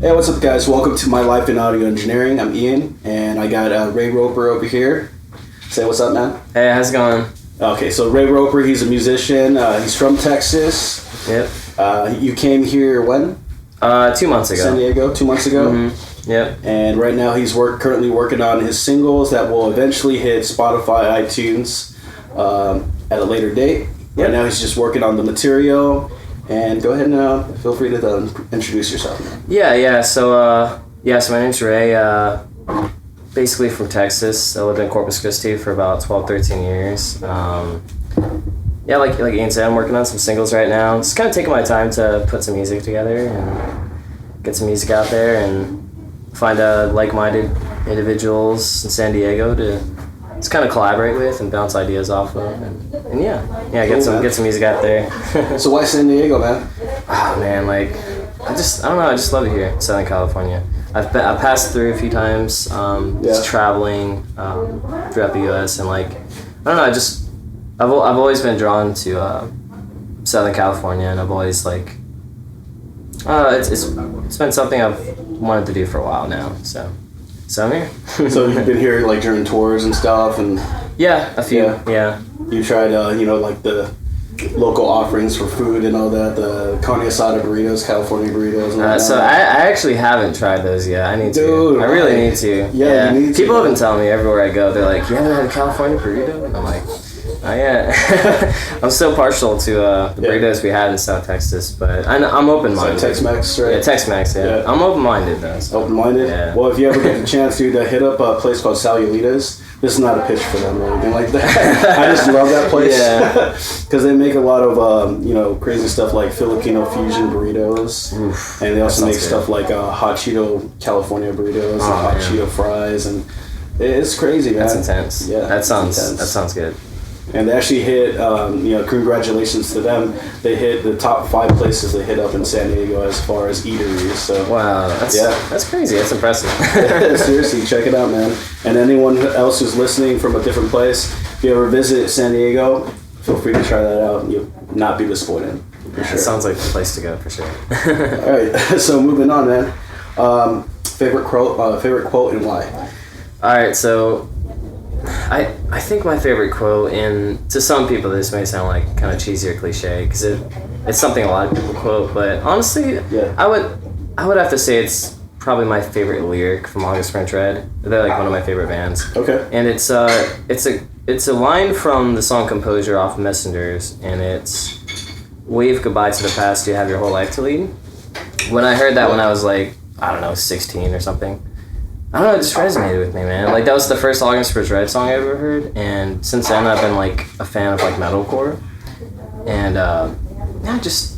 Hey, what's up, guys? Welcome to My Life in Audio Engineering. I'm Ian, and I got Ray Roper over here. Say what's up, man. Hey, how's it going? Okay, so Ray Roper, he's a musician. He's from Texas. Yep. You came here when? 2 months ago. San Diego, 2 months ago? Mm-hmm. Yep. And right now he's currently working on his singles that will eventually hit Spotify, iTunes at a later date. Yep. Right now he's just working on the material. And go ahead and feel free to introduce yourself. Yeah. So my name's Ray. Basically from Texas. I lived in Corpus Christi for about 12, 13 years. Like Ian said, I'm working on some singles right now. Just kind of taking my time to put some music together and get some music out there and find like-minded individuals in San Diego to just kind of collaborate with and bounce ideas off of, and get some music out there. So why San Diego, man? Oh man, I don't know. I just love it here in Southern California. I've passed through a few times, just traveling throughout the U.S. and I don't know. I've always been drawn to Southern California, and I've always it's been something I've wanted to do for a while now. So I'm here. So you've been here during tours and stuff, and yeah, a few. Yeah. You tried the local offerings for food and all that, the carne asada burritos, California burritos. And so I actually haven't tried those yet. I need to. Dude, I really need to. Yeah. You need People to. have been telling me everywhere I go. They're like, "You haven't had a California burrito?" And I'm like, "Oh yeah." I'm so partial to the burritos we had in South Texas, but I'm open-minded. So Tex-Mex, right? Yeah, Tex-Mex. Yeah. I'm open-minded though. So. Open-minded. Yeah. Well, if you ever get the chance, dude, to hit up a place called Salulitas. This is not a pitch for them or anything like that. I just love that place. Yeah. Because they make a lot of crazy stuff like Filipino fusion burritos. Oof, and they also make stuff like hot Cheeto California burritos and hot Cheeto fries, and it's crazy, man. That's intense. Yeah, that sounds good. And they actually hit, congratulations to them. They hit the top 5 places they hit up in San Diego as far as eateries. So wow, that's crazy. That's impressive. Seriously, check it out, man. And anyone else who's listening from a different place, if you ever visit San Diego, feel free to try that out. You'll not be disappointed. For sure. It sounds like the place to go for sure. All right, so moving on, man. Favorite quote and why? All right, so I think my favorite quote, and to some people this may sound like kind of cheesy or cliche because it's something a lot of people quote, but honestly, I would have to say it's probably my favorite lyric from August French Red. They're one of my favorite bands. Okay. And it's a line from the song Composure off Messengers, and it's wave goodbye to the past, you have your whole life to lead. When I heard that when I was 16 or something, I don't know, it just resonated with me, man. That was the first August French Red song I ever heard, and since then I've been a fan of metalcore, and just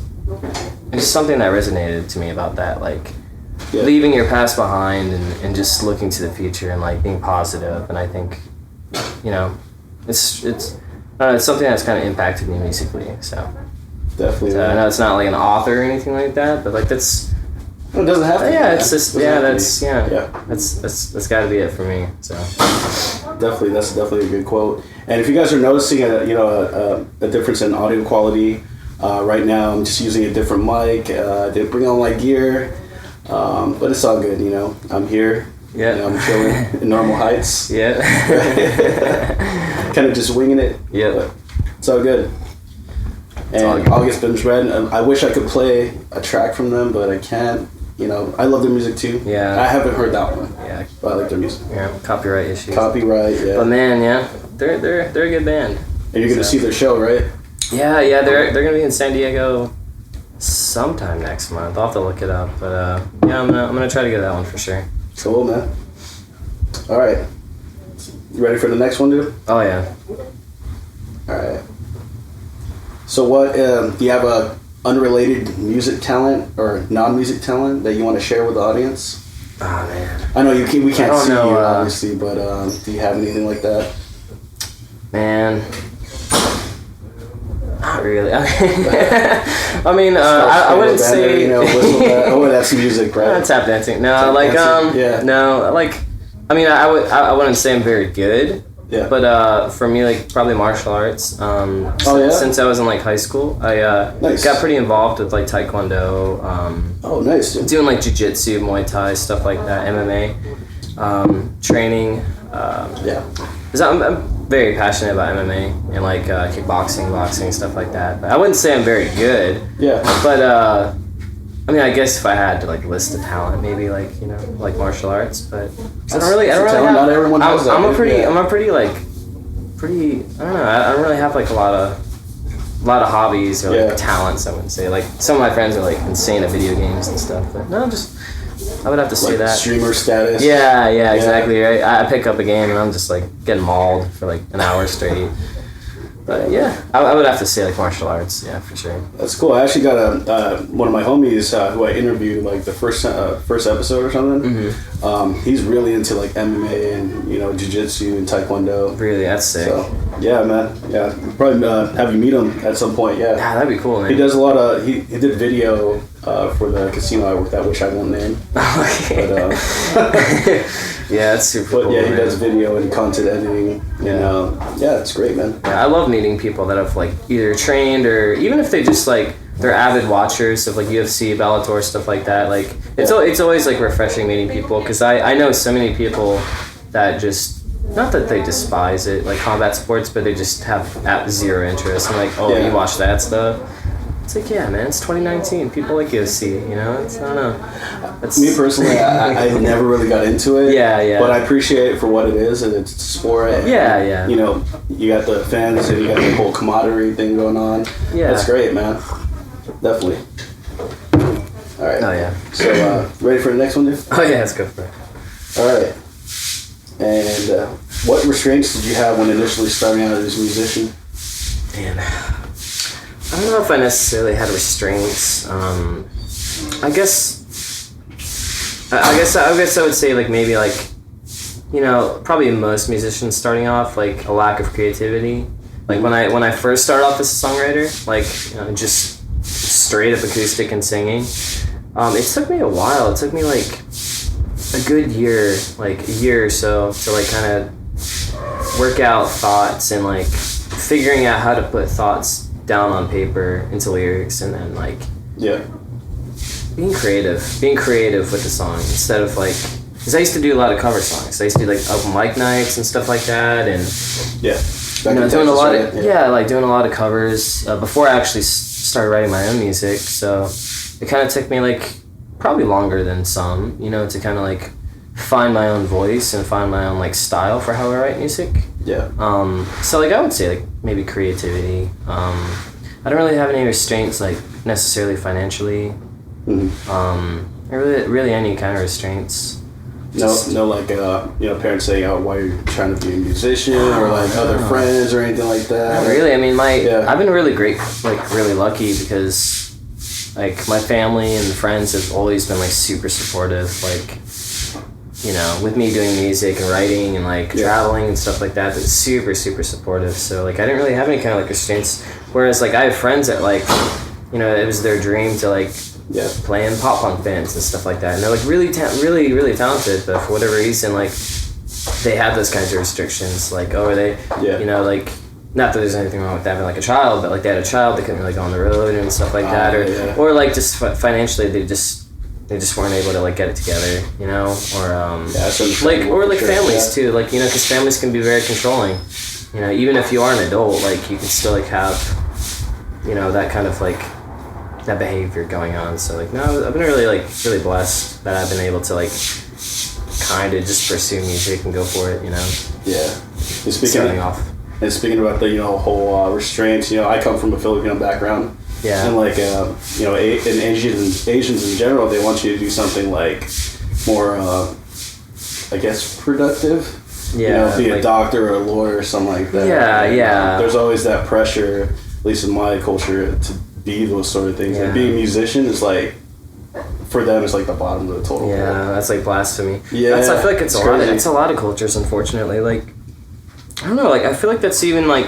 something that resonated to me about that, leaving your past behind and just looking to the future and being positive. And I think, it's something that's kind of impacted me musically. So definitely. So I know it's not an author or anything like that, but that's. It doesn't have to. Yeah, it's just that's got to be it for me. So that's definitely a good quote. And if you guys are noticing a difference in audio quality, right now I'm just using a different mic. Didn't bring all my gear, but it's all good. I'm here. Yeah, I'm chilling in normal heights. Yeah, kind of just winging it. Yeah, it's all good. And August French Red, I wish I could play a track from them, but I can't. I love their music too. Yeah. I haven't heard that one. Yeah. But I like their music. Yeah, copyright issues. Copyright, yeah. But man, yeah, they're a good band. And you're gonna see their show, right? Yeah, they're gonna be in San Diego sometime next month. I'll have to look it up, but I'm gonna try to get that one for sure. Cool, man. All right, you ready for the next one, dude? Oh yeah. All right. So what, do you have a unrelated music talent or non-music talent that you want to share with the audience? Oh man. I know we can't see you obviously, but do you have anything like that? Man. Not really. I mean, I wouldn't say. That's music, right? Tap dancing. No, tap dancing. Yeah. No, I mean, I wouldn't say I'm very good Yeah. But for me, like probably martial arts. Since I was in like high school, I got pretty involved with like taekwondo. Nice. Dude. Doing like jiu-jitsu, Muay Thai, stuff like that, MMA, training. Because I'm very passionate about MMA and like kickboxing, boxing, stuff like that. But I wouldn't say I'm very good. Yeah. But I mean, I guess if I had to like list a talent, maybe like like martial arts. But I don't really have. Not everyone has that. I'm a pretty I don't know. I don't really have like a lot of hobbies or like talents. I wouldn't say like some of my friends are like insane at video games and stuff. But no, I would have to say like that streamer status. Yeah, exactly. Right. I pick up a game and I'm just like getting mauled for like an hour straight. But yeah, I would have to say like martial arts. Yeah, for sure. That's cool. I actually got one of my homies who I interviewed like the first episode or something. Mm-hmm. He's really into like MMA and jiu-jitsu and taekwondo. Really, that's sick. So, yeah, man. Yeah, probably have you meet him at some point. Yeah, that'd be cool, man. He does a lot of he did video for the casino I worked at, which I won't name. Okay. But, yeah, that's super cool. But yeah, he man. does video and content editing. And it's great, man. Yeah, I love meeting people that have like either trained or even if they just like they're avid watchers of like UFC, Bellator, stuff like that. Like it's always like refreshing meeting people because I know so many people that just not that they despise it like combat sports, but they just have zero interest. I'm like, you watch that stuff. It's like, yeah, man, it's 2019. People like UFC, It's, I don't know. Me personally, I never really got into it. Yeah. But I appreciate it for what it is, and it's a sport. And, yeah. You got the fans, and you got the whole camaraderie thing going on. Yeah. That's great, man. Definitely. All right. Oh, yeah. So, ready for the next one, dude? Oh, yeah, let's go for it. All right. And what restraints did you have when initially starting out as a musician? Man. I don't know if I necessarily had restraints. I guess I would say like maybe like probably most musicians starting off like a lack of creativity. Like when I first started off as a songwriter, like just straight up acoustic and singing. It took me a while. It took me like a good year, like a year or so to like kind of work out thoughts and like figuring out how to put thoughts down on paper into lyrics and then like being creative with the song instead of like because I used to do a lot of cover songs. I used to do like open mic nights and stuff like that and doing a lot of doing a lot of covers before I actually started writing my own music. So it kind of took me like probably longer than some to kind of like find my own voice and find my own like style for how I write music. So like I would say like maybe creativity. I don't really have any restraints like necessarily financially. Or really any kind of restraints. No like parents saying why you're trying to be a musician or like other friends or anything like that. Not really. I mean I've been really really lucky because like my family and friends have always been like super supportive like with me doing music and writing and like traveling and stuff like that, it's super supportive. So like I didn't really have any kind of like restraints. Whereas like I have friends that like it was their dream to like play in pop punk bands and stuff like that, and they're like really talented, but for whatever reason like they have those kinds of restrictions. Like like not that there's anything wrong with having like a child, but like they had a child, they couldn't really go on the road and stuff like that, or like just financially they just weren't able to like get it together, or like families too, like because families can be very controlling, even if you are an adult, like you can still like have that kind of like that behavior going on. So like no, I've been really blessed that I've been able to like kind of just pursue music and go for it, And speaking about the whole restraints, I come from a Filipino background. And like in Asians in general, they want you to do something like more I guess productive. Be a doctor or a lawyer or something like that. There's always that pressure, at least in my culture, to be those sort of things. Like being a musician is like, for them, it's like the bottom of the total. That's like blasphemy. I feel like it's a lot of cultures, unfortunately. Like I don't know, like I feel like that's even like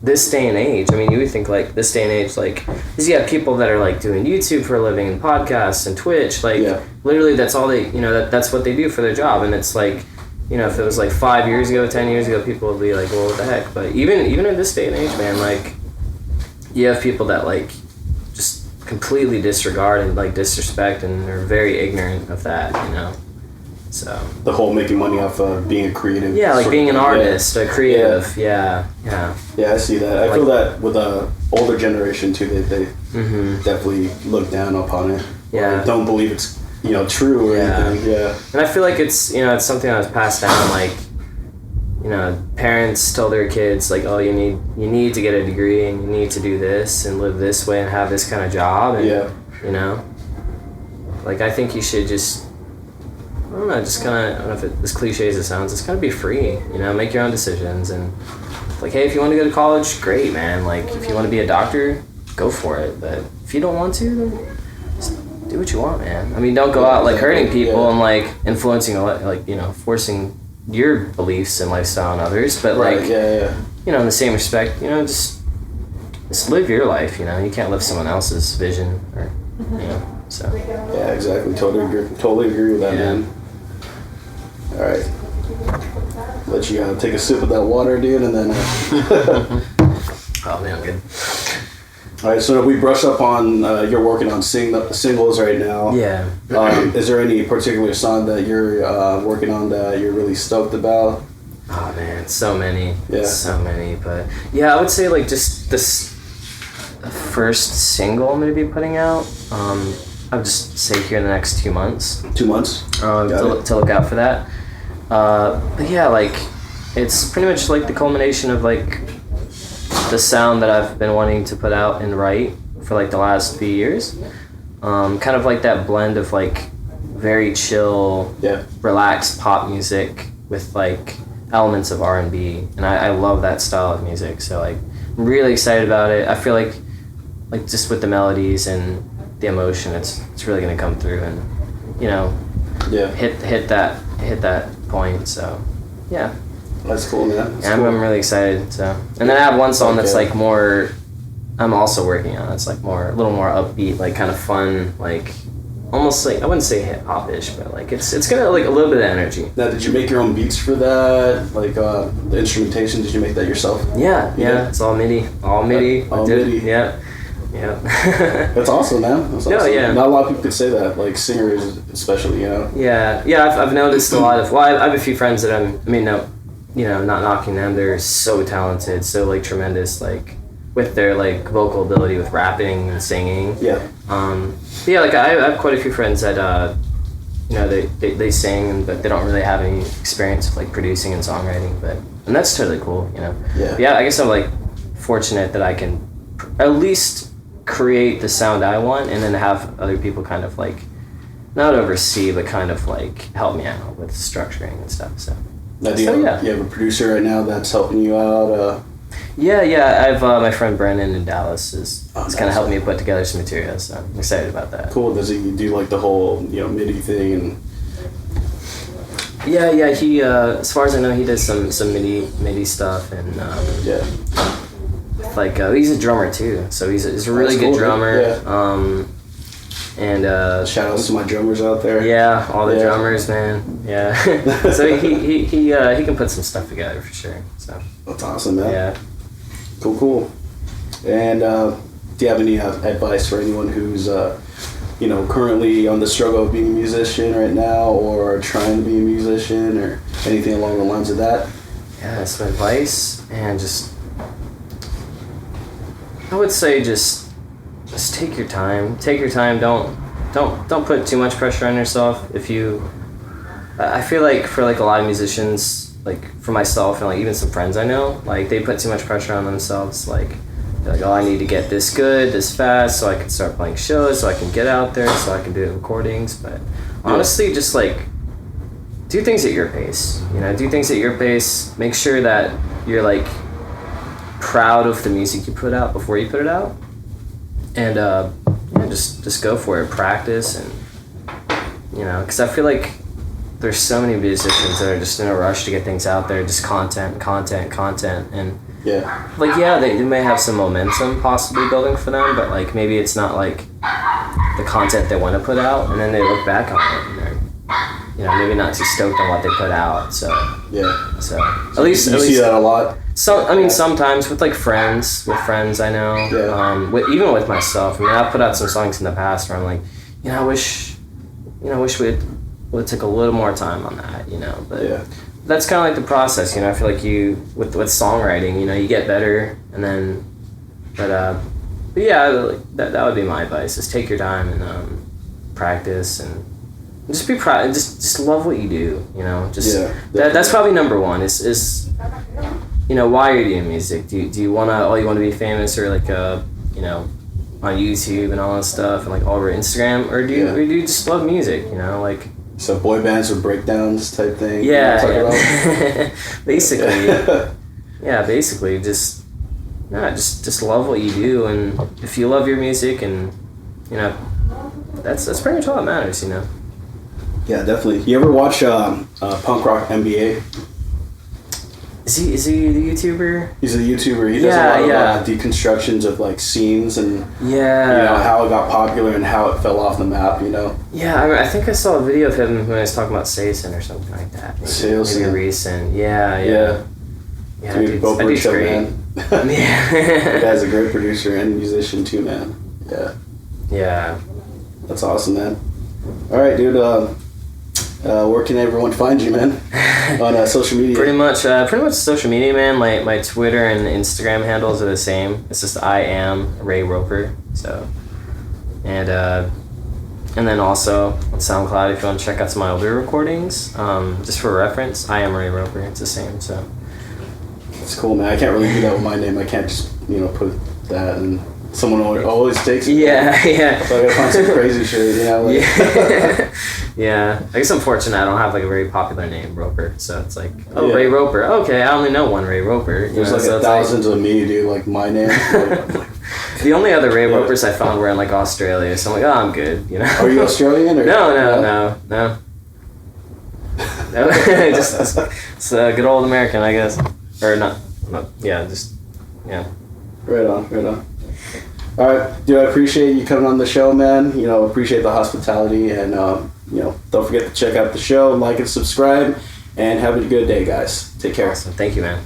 this day and age. I mean, you would think like this day and age, like, because you have people that are like doing YouTube for a living and podcasts and Twitch, like literally that's all they, that's what they do for their job. And it's like, you know, if it was like 5 years ago, 10 years ago, people would be like, well, what the heck? But even in this day and age, man, like, you have people that like just completely disregard and like disrespect and are very ignorant of that, you know. So the whole making money off of being a creative. Yeah, like being an artist, a creative. Yeah. Yeah, I see that. I feel that with the older generation too, they definitely look down upon it. Yeah. Or don't believe it's, you know, true or anything. Yeah. And I feel like it's, you know, it's something that was passed down, like, you know, parents tell their kids like, oh, you need to get a degree and you need to do this and live this way and have this kind of job, and you know, like, I think you should just, I don't know, just kind of, I don't know if it, as cliche as it sounds, just kind of be free, you know, make your own decisions. And like, hey, if you want to go to college, great, man. Like, if you want to be a doctor, go for it. But if you don't want to, then just do what you want, man. I mean, don't go out like hurting people and like influencing, like, you know, forcing your beliefs and lifestyle on others. But like, you know, in the same respect, you know, just live your life. You know, you can't live someone else's vision, or you know. So yeah, exactly. Totally agree with that, man. All right, let you take a sip of that water, dude, and then. Oh man, I'm good. All right, so we brush up on you're working on singles right now. Yeah. Is there any particular song that you're working on that you're really stoked about? Oh man, so many. Yeah. So many, but yeah, I would say like just this first single I'm gonna be putting out. I would just say here in the next 2 months. 2 months. To look out for that. But yeah, like it's pretty much like the culmination of like the sound that I've been wanting to put out and write for like the last few years. Kind of like that blend of like very chill, relaxed pop music with like elements of R&B, and I love that style of music. So like I'm really excited about it. I feel like just with the melodies and the emotion, it's really gonna come through and, you know, hit that point. So yeah. That's cool, man. That's cool. I'm really excited. So, and then I have one song that's like more, I'm also working on. It's like a little more upbeat, like kind of fun, like almost like, I wouldn't say hip hop-ish, but like it's gonna like a little bit of energy. Now, did you make your own beats for that? Like the instrumentation, did you make that yourself? Yeah. It's all MIDI. MIDI. Yeah. That's awesome, man. That's awesome. No, yeah. Not a lot of people could say that, like singers especially, you know. Yeah. I've noticed a lot of. Well, I have a few friends that not knocking them. They're so talented, so like tremendous, like with their like vocal ability with rapping and singing. Yeah. Like I have quite a few friends that you know, they sing, but they don't really have any experience with like producing and songwriting. And that's totally cool, you know. Yeah. I guess I'm like fortunate that I can at least create the sound I want, and then have other people kind of like not oversee, but kind of like help me out with structuring and stuff. So. Now, you have a producer right now that's helping you out? Yeah. I have my friend Brennan in Dallas is kind of helping me put together some material, so I'm excited about that. Cool. Does he do like the whole, you know, MIDI thing and? Yeah. He, as far as I know, he does some MIDI stuff, and like he's a drummer too, so he's a really good drummer. Yeah. And shout outs to my drummers out there. Yeah, all the drummers, man. Yeah. So he can put some stuff together for sure. So that's awesome, man. Yeah. Cool. And do you have any advice for anyone who's you know, currently on the struggle of being a musician right now, or trying to be a musician, or anything along the lines of that? Yeah, some advice, and I would say just take your time. Take your time. Don't put too much pressure on yourself. I feel like for like a lot of musicians, like for myself and like even some friends I know, like they put too much pressure on themselves. Like they're like, oh, I need to get this good, this fast, so I can start playing shows, so I can get out there, so I can do recordings. But honestly, just like do things at your pace. You know, do things at your pace. Make sure that you're like proud of the music you put out before you put it out. And just go for it. Practice, and you know, because I feel like there's so many musicians that are just in a rush to get things out there, just content, and they may have some momentum possibly building for them, but like maybe it's not like the content they want to put out, and then they look back on it and they're, maybe not too stoked on what they put out. So Yeah. so at least You see that a lot? So I mean, sometimes with like friends I know, even with myself. I mean, I've put out some songs in the past where I'm like, I wish we would take a little more time on that, But that's kind of like the process, I feel like with songwriting, you get better, and then, but yeah, like, that would be my advice: is take your time and practice and just be proud. Just love what you do, That's probably number one. Is why you're doing music. Do you want to be famous, or like on YouTube and all that stuff, and like all over Instagram, or do you just love music, like so boy bands with breakdowns type thing? Basically. Basically just love what you do, and if you love your music, and that's pretty much all that matters, Yeah, definitely. You ever watch Punk Rock MBA? Is he the YouTuber? He's a YouTuber. He does a lot of deconstructions of like scenes and how it got popular and how it fell off the map. Yeah, I think I saw a video of him when he was talking about Saison or something like that. Maybe recent. Yeah. Dude, go for show, man. The guy's a great producer and musician too, man. Yeah. That's awesome, man. All right, dude. Where can everyone find you, man? On social media? Pretty much social media, man. My Twitter and Instagram handles are the same. It's just I am Ray Roper. So, and then also on SoundCloud, if you want to check out some of my older recordings, just for reference, I am Ray Roper. It's the same. So. It's cool, man. I can't really do that with my name. I can't just put that and. Someone always takes it. Yeah. So I gotta find some crazy shit, Yeah. I guess I'm fortunate I don't have like a very popular name, Roper. So it's like, Ray Roper. Okay, I only know one Ray Roper. There's thousands of me, dude. Like my name. The only other Ray Ropers I found were in like Australia. So I'm like, I'm good. Are you Australian or? No. Just it's a good old American, I guess. Or not. Yeah. Right on. All right, dude, I appreciate you coming on the show, man. Appreciate the hospitality, and don't forget to check out the show, like and subscribe, and have a good day, guys. Take care. Awesome. Thank you, man.